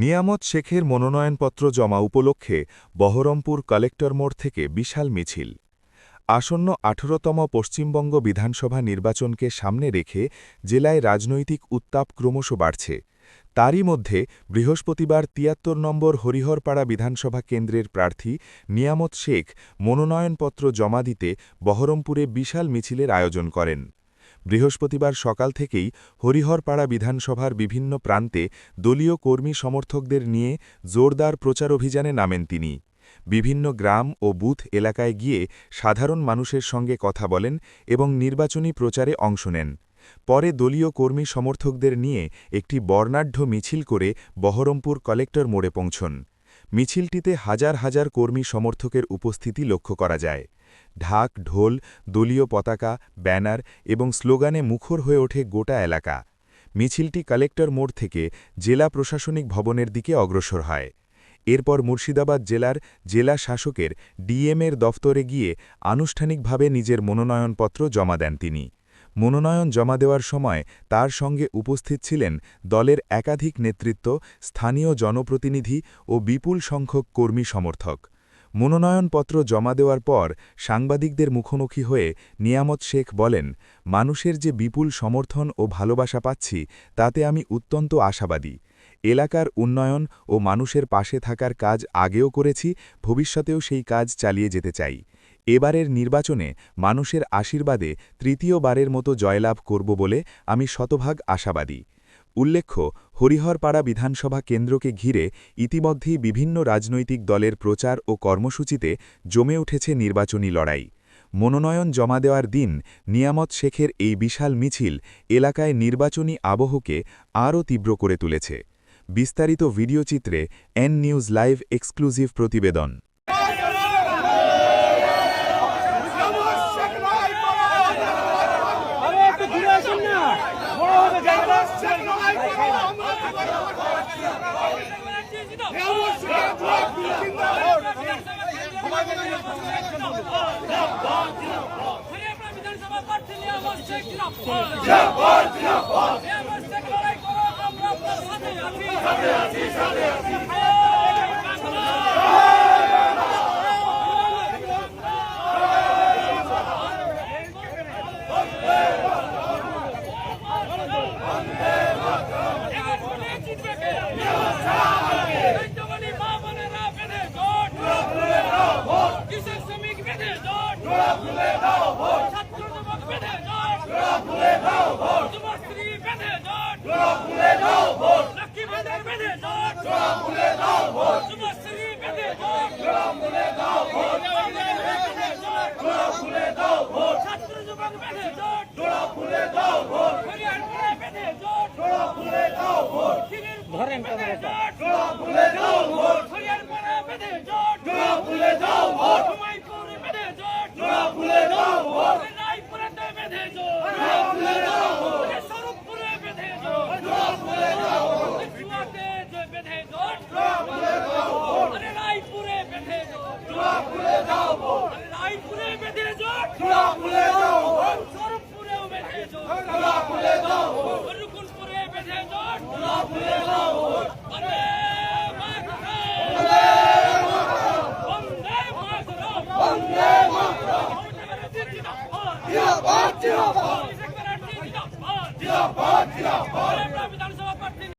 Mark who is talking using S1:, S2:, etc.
S1: নিয়ামত শেখের মনোনয়নপত্র জমা উপলক্ষে বহরমপুর কালেক্টর মোড় থেকে বিশাল মিছিল। আসন্ন ১৮তম পশ্চিমবঙ্গ বিধানসভা নির্বাচনকে সামনে রেখে জেলায় রাজনৈতিক উত্তাপ ক্রমশ বাড়ছে। তারই মধ্যে বৃহস্পতিবার ৭৩ নম্বর হরিহরপাড়া বিধানসভা কেন্দ্রের প্রার্থী নিয়ামত শেখ মনোনয়নপত্র জমা দিতে বহরমপুরে বিশাল মিছিলের আয়োজন করেন। বৃহস্পতিবার সকাল থেকেই হরিহরপাড়া বিধানসভার বিভিন্ন প্রান্তে দলীয় কর্মী সমর্থকদের নিয়ে জোরদার প্রচার অভিযানে নামেন তিনি। বিভিন্ন গ্রাম ও বুথ এলাকায় গিয়ে সাধারণ মানুষের সঙ্গে কথা বলেন এবং নির্বাচনী প্রচারে অংশ নেন। পরে দলীয় কর্মী সমর্থকদের নিয়ে একটি বর্ণাঢ্য মিছিল করে বহরমপুর কালেক্টর মোড়ে পৌঁছন। মিছিলটিতে হাজার হাজার কর্মী সমর্থকের উপস্থিতি লক্ষ্য করা যায়। ঢাক, ঢোল, দলীয় পতাকা, ব্যানার এবং স্লোগানে মুখর হয়ে ওঠে গোটা এলাকা। মিছিলটি কালেক্টর মোড় থেকে জেলা প্রশাসনিক ভবনের দিকে অগ্রসর হয়। এরপর মুর্শিদাবাদ জেলার জেলা শাসকের ডিএমের দফতরে গিয়ে আনুষ্ঠানিকভাবে নিজের মনোনয়নপত্র জমা দেন তিনি। মনোনয়ন জমা দেওয়ার সময় তার সঙ্গে উপস্থিত ছিলেন দলের একাধিক নেতৃত্ব, স্থানীয় জনপ্রতিনিধি ও বিপুল সংখ্যক কর্মী সমর্থক। মনোনয়নপত্র জমা দেওয়ার পর সাংবাদিকদের মুখোমুখি হয়ে নিয়ামত শেখ বলেন, মানুষের যে বিপুল সমর্থন ও ভালোবাসা পাচ্ছি তাতে আমি অত্যন্ত আশাবাদী। এলাকার উন্নয়ন ও মানুষের পাশে থাকার কাজ আগেও করেছি, ভবিষ্যতেও সেই কাজ চালিয়ে যেতে চাই। এবারের নির্বাচনে মানুষের আশীর্বাদে তৃতীয়বারের মতো জয়লাভ করব বলে আমি শতভাগ আশাবাদী। উল্লেখ্য, হরিহরপাড়া বিধানসভা কেন্দ্রকে ঘিরে ইতিমধ্যেই বিভিন্ন রাজনৈতিক দলের প্রচার ও কর্মসূচিতে জমে উঠেছে নির্বাচনী লড়াই। মনোনয়ন জমা দেওয়ার দিন নিয়ামত শেখের এই বিশাল মিছিল এলাকায় নির্বাচনী আবহকে আরও তীব্র করে তুলেছে। বিস্তারিত ভিডিওচিত্রে এন নিউজ লাইভ এক্সক্লুসিভ প্রতিবেদন।
S2: Jinnah Bad!